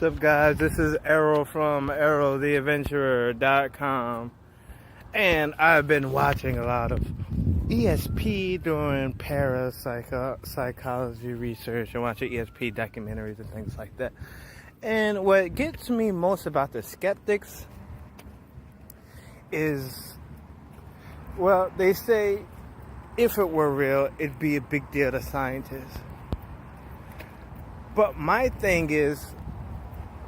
What's up, guys? This is Arrow from arrowtheadventurer.com, and I've been watching a lot of e.s.p. doing parapsychology research and watching e.s.p. documentaries and things like that. And what gets me most about the skeptics is, well, they say if it were real, it'd be a big deal to scientists. But my thing is,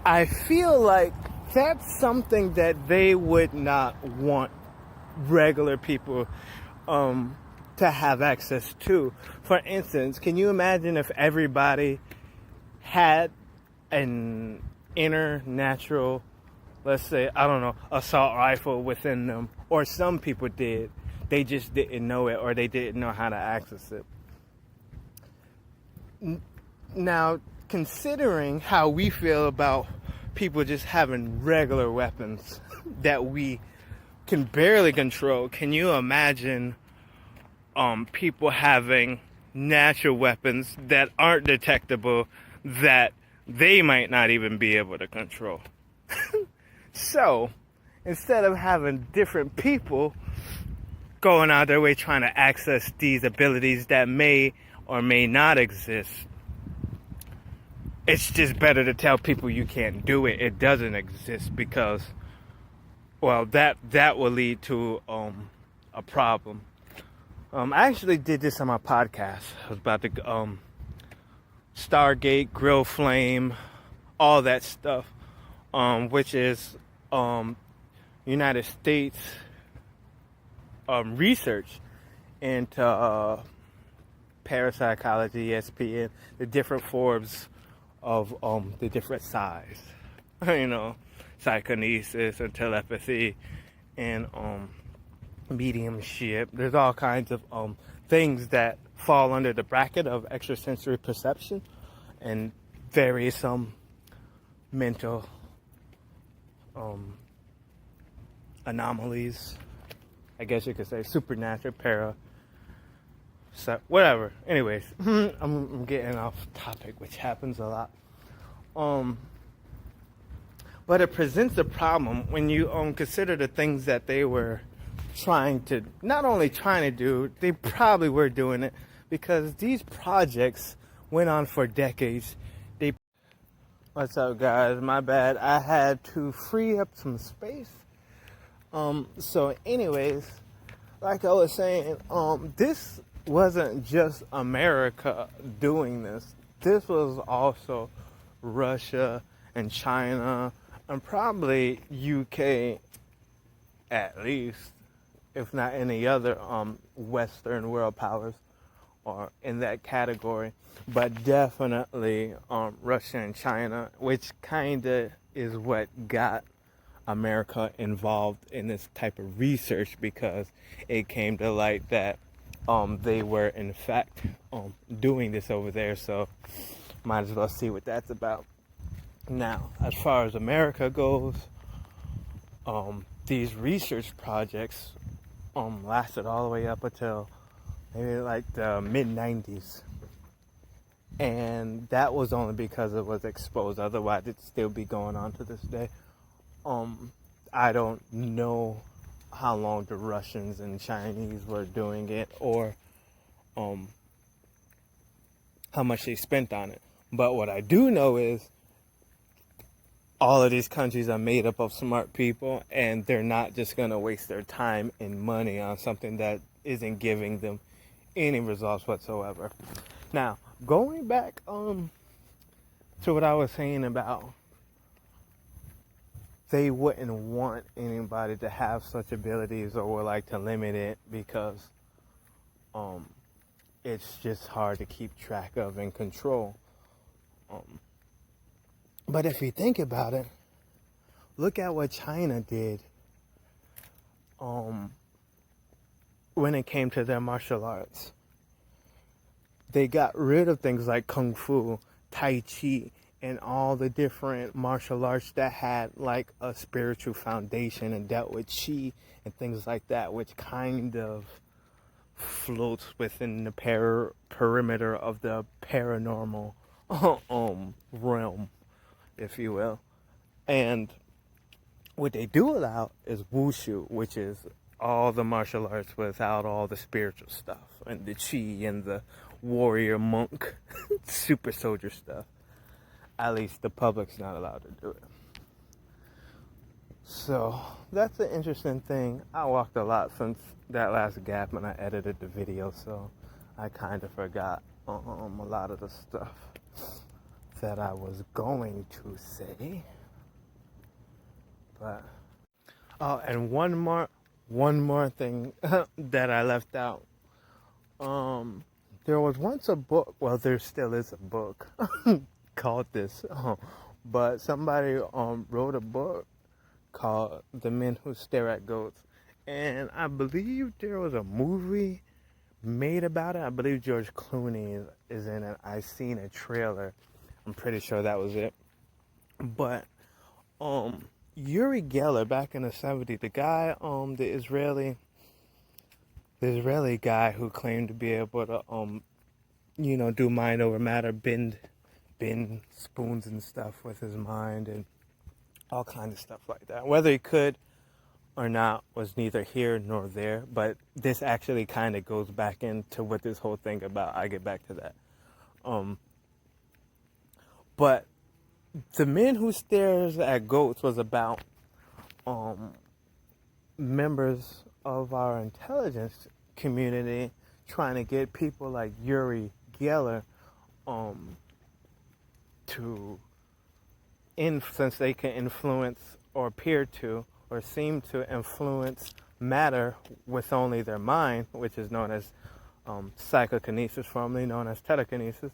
I feel like that's something that they would not want regular people to have access to. For instance, can you imagine if everybody had an inner natural, let's say, I don't know, assault rifle within them, or some people did, they just didn't know it, or they didn't know how to access it. Now, considering how we feel about people just having regular weapons that we can barely control, can you imagine people having natural weapons that aren't detectable, that they might not even be able to control? So, instead of having different people going out their way trying to access these abilities that may or may not exist, it's just better to tell people you can't do it. It doesn't exist, because, well, that will lead to a problem. I actually did this on my podcast. I was about to Stargate, Grill Flame, all that stuff, which is United States research into parapsychology, e.s.p, and the different forms of the different size, psychokinesis and telepathy and mediumship. There's all kinds of things that fall under the bracket of extrasensory perception and various mental anomalies, I guess you could say, supernatural, so whatever. Anyways, I'm getting off topic, which happens a lot. But it presents a problem when you consider the things that they were not only trying to do, they probably were doing it, because these projects went on for decades. What's up, guys? My bad. I had to free up some space. So anyways, like I was saying, this wasn't just America doing this. This was also Russia and China and probably UK, at least, if not any other Western world powers or in that category. But definitely Russia and China, which kind of is what got America involved in this type of research, because it came to light that they were in fact doing this over there. So might as well see what that's about. Now, as far as America goes, these research projects lasted all the way up until maybe like the mid-90s. And that was only because it was exposed. Otherwise, it'd still be going on to this day. I don't know how long the Russians and Chinese were doing it, or how much they spent on it. But what I do know is all of these countries are made up of smart people, and they're not just going to waste their time and money on something that isn't giving them any results whatsoever. Now, going back to what I was saying about they wouldn't want anybody to have such abilities, or would like to limit it, because it's just hard to keep track of and control. But if you think about it, look at what China did when it came to their martial arts. They got rid of things like Kung Fu, Tai Chi, and all the different martial arts that had like a spiritual foundation and dealt with chi and things like that, which kind of floats within the perimeter of the paranormal realm. if you will. And what they do allow is wushu, which is all the martial arts without all the spiritual stuff and the chi and the warrior monk super soldier stuff. At least the public's not allowed to do it. So that's an interesting thing. I walked a lot since that last gap when I edited the video, so I kind of forgot a lot of the stuff that I was going to say. But and one more thing that I left out. There was once a book. Well, there still is a book called this, but somebody wrote a book called "The Men Who Stare at Goats," and I believe there was a movie made about it. I believe George Clooney is in it. I seen a trailer. I'm pretty sure that was it. But Uri Geller back in the 70s, the guy, the Israeli guy who claimed to be able to do mind over matter, bend spoons and stuff with his mind and all kinds of stuff like that. Whether he could or not was neither here nor there, but this actually kind of goes back into what this whole thing about. I get back to that. But The Men Who Stares at Goats was about members of our intelligence community trying to get people like Uri Geller since they can influence or appear to or seem to influence matter with only their mind, which is known as psychokinesis, formerly known as telekinesis.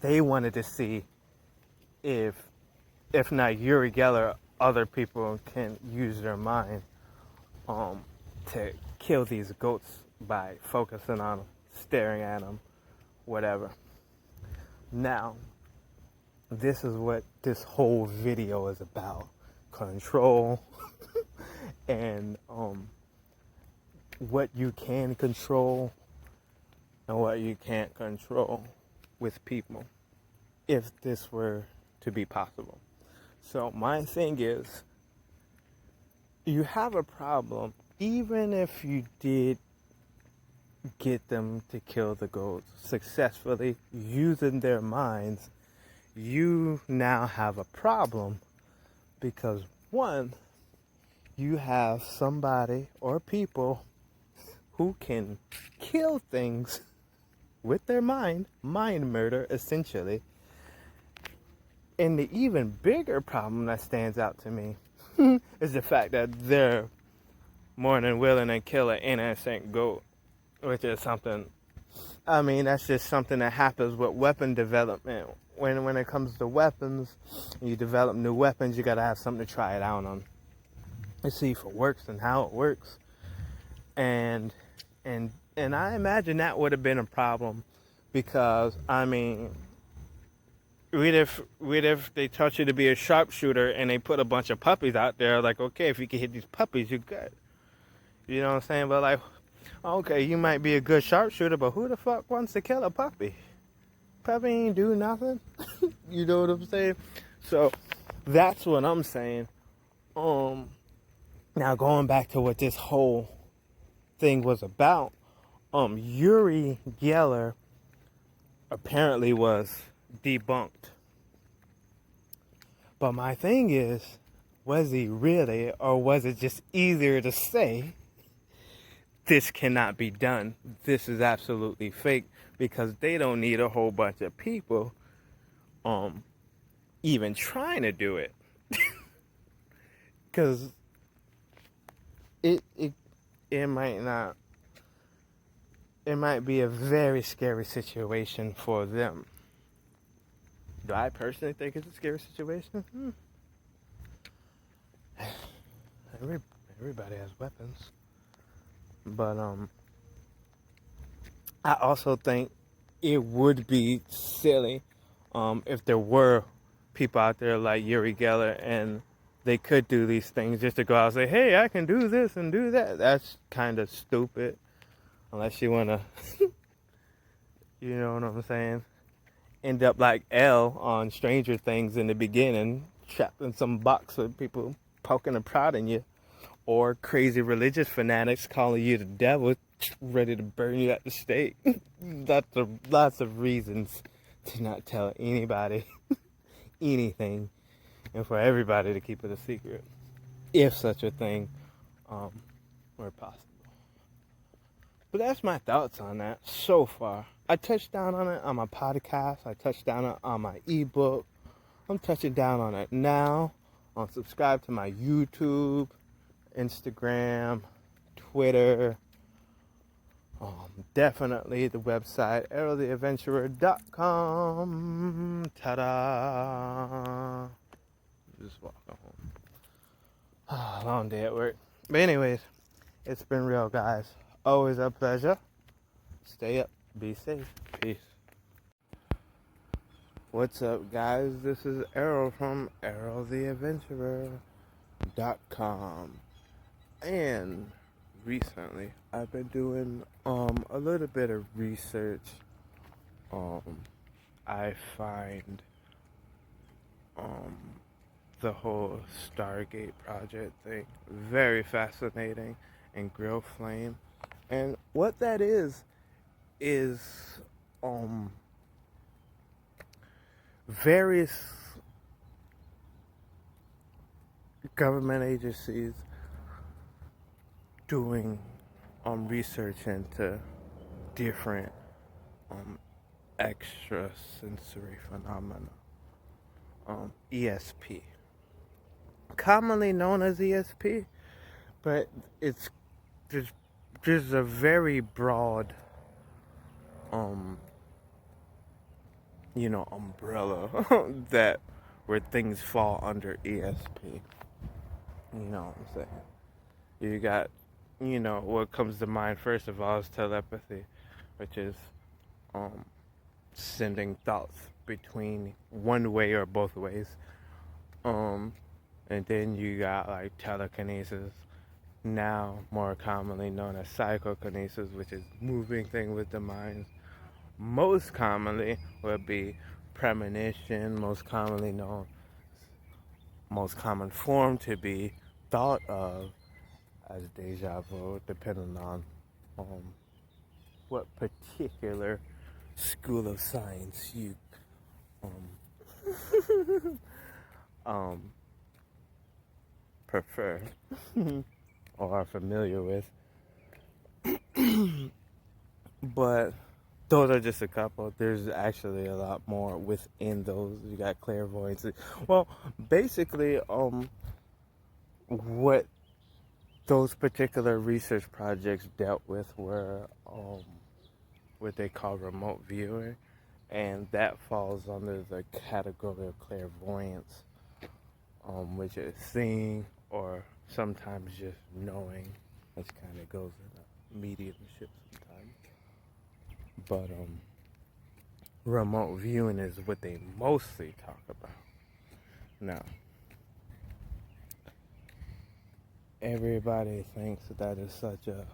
They wanted to see if not Uri Geller, other people can use their mind to kill these goats by focusing on them, staring at them, whatever. Now, this is what this whole video is about. Control and what you can control and what you can't control with people, if this were to be possible. So my thing is, you have a problem even if you did get them to kill the goats successfully using their minds. You now have a problem because, one, you have somebody or people who can kill things with their mind murder essentially. And the even bigger problem that stands out to me is the fact that they're more than willing to kill an innocent goat, which is something, that's just something that happens with weapon development. When it comes to weapons, you develop new weapons, you gotta have something to try it out on and see if it works and how it works. And I imagine that would have been a problem because, what if they taught you to be a sharpshooter and they put a bunch of puppies out there, like, okay, if you can hit these puppies, you're good. You know what I'm saying? But like, okay, you might be a good sharpshooter, but who the fuck wants to kill a puppy? Puppy ain't do nothing. You know what I'm saying? So that's what I'm saying. Now going back to what this whole thing was about, Uri Geller apparently was debunked. But my thing is, was he really, or was it just easier to say, this cannot be done, this is absolutely fake, because they don't need a whole bunch of people even trying to do it. Because it might be a very scary situation for them. Do I personally think it's a scary situation? Everybody has weapons. But I also think it would be silly if there were people out there like Uri Geller and they could do these things just to go out and say, hey, I can do this and do that. That's kind of stupid. Unless you want to, you know what I'm saying? end up like Elle on Stranger Things in the beginning, trapped in some box with people poking and prodding you, or crazy religious fanatics calling you the devil, ready to burn you at the stake. Lots of reasons to not tell anybody anything, and for everybody to keep it a secret, if such a thing were possible. But that's my thoughts on that so far. I touched down on it on my podcast. I touched down on my ebook. I'm touching down on it now. Subscribe to my YouTube, Instagram, Twitter. Definitely the website, arrowtheadventurer.com. Ta-da! Just walking home. Long day at work. But anyways, it's been real, guys. Always a pleasure. Stay up. Be safe. Peace. What's up, guys? This is Arrow from arrowtheadventurer.com. And recently, I've been doing a little bit of research. I find the whole Stargate project thing very fascinating and grill flame. And what that is various government agencies doing research into different extrasensory phenomena, e.s.p, commonly known as e.s.p, but it's there's a very broad umbrella that where things fall under ESP. You know what I'm saying? You got, what comes to mind first of all is telepathy, which is sending thoughts between one way or both ways. And then you got like telekinesis, now more commonly known as psychokinesis, which is moving things with the mind. Most commonly would be premonition, most common form to be thought of as deja vu, depending on what particular school of science you prefer or are familiar with. But those are just a couple. There's actually a lot more within those. You got clairvoyance. Well, basically, what those particular research projects dealt with were what they call remote viewing, and that falls under the category of clairvoyance, which is seeing or sometimes just knowing, which kind of goes in mediumship sometimes. But remote viewing is what they mostly talk about. Now, everybody thinks that is such a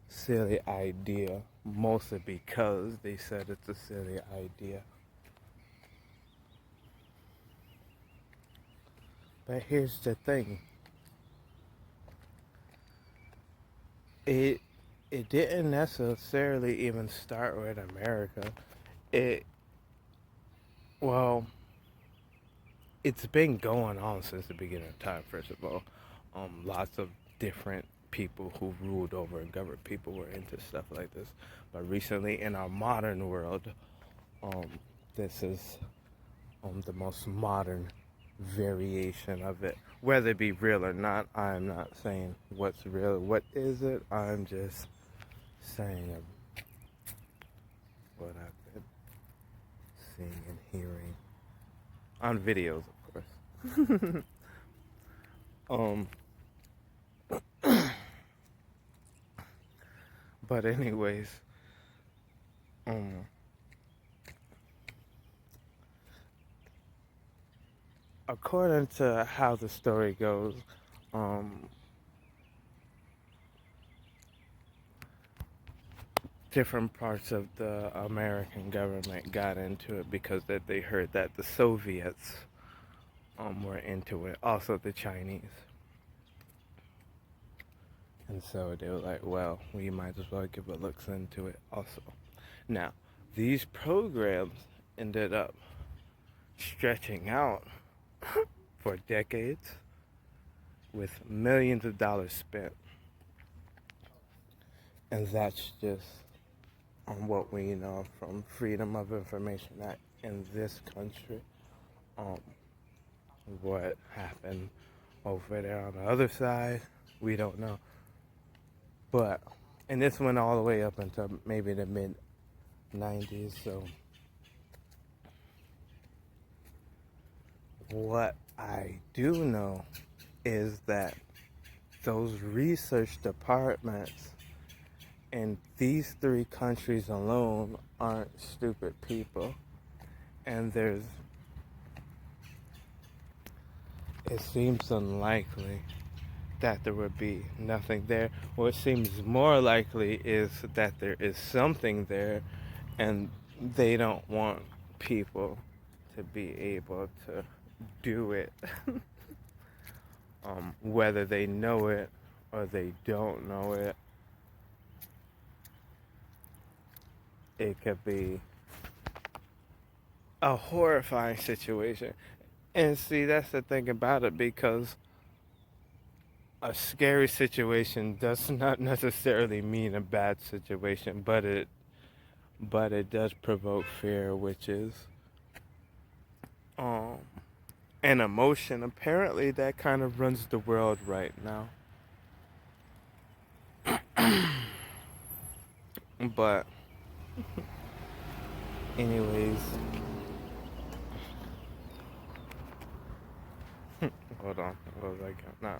silly idea, mostly because they said it's a silly idea. But here's the thing. It didn't necessarily even start with America. It's been going on since the beginning of time, first of all. Lots of different people who ruled over and governed people were into stuff like this. But recently in our modern world, this is the most modern variation of it. Whether it be real or not, I'm not saying what's real, what is it. I'm just saying what I've been seeing and hearing on videos, of course. But anyways, according to how the story goes, different parts of the American government got into it because that they heard that the Soviets were into it, also the Chinese. And so they were like, well, we might as well give a look into it also. Now, these programs ended up stretching out for decades with millions of dollars spent. And that's just on what we know from Freedom of Information Act in this country. What happened over there on the other side, we don't know. But, and this went all the way up until maybe the mid 90s. So, what I do know is that those research departments in these three countries alone aren't stupid people. And it seems unlikely that there would be nothing there. What seems more likely is that there is something there and they don't want people to be able to do it. Whether they know it or they don't know it, it could be a horrifying situation. And see, that's the thing about it, because a scary situation does not necessarily mean a bad situation, but it does provoke fear, which is um an emotion apparently that kind of runs the world right now. But anyways, hold on, what was I got? Nah.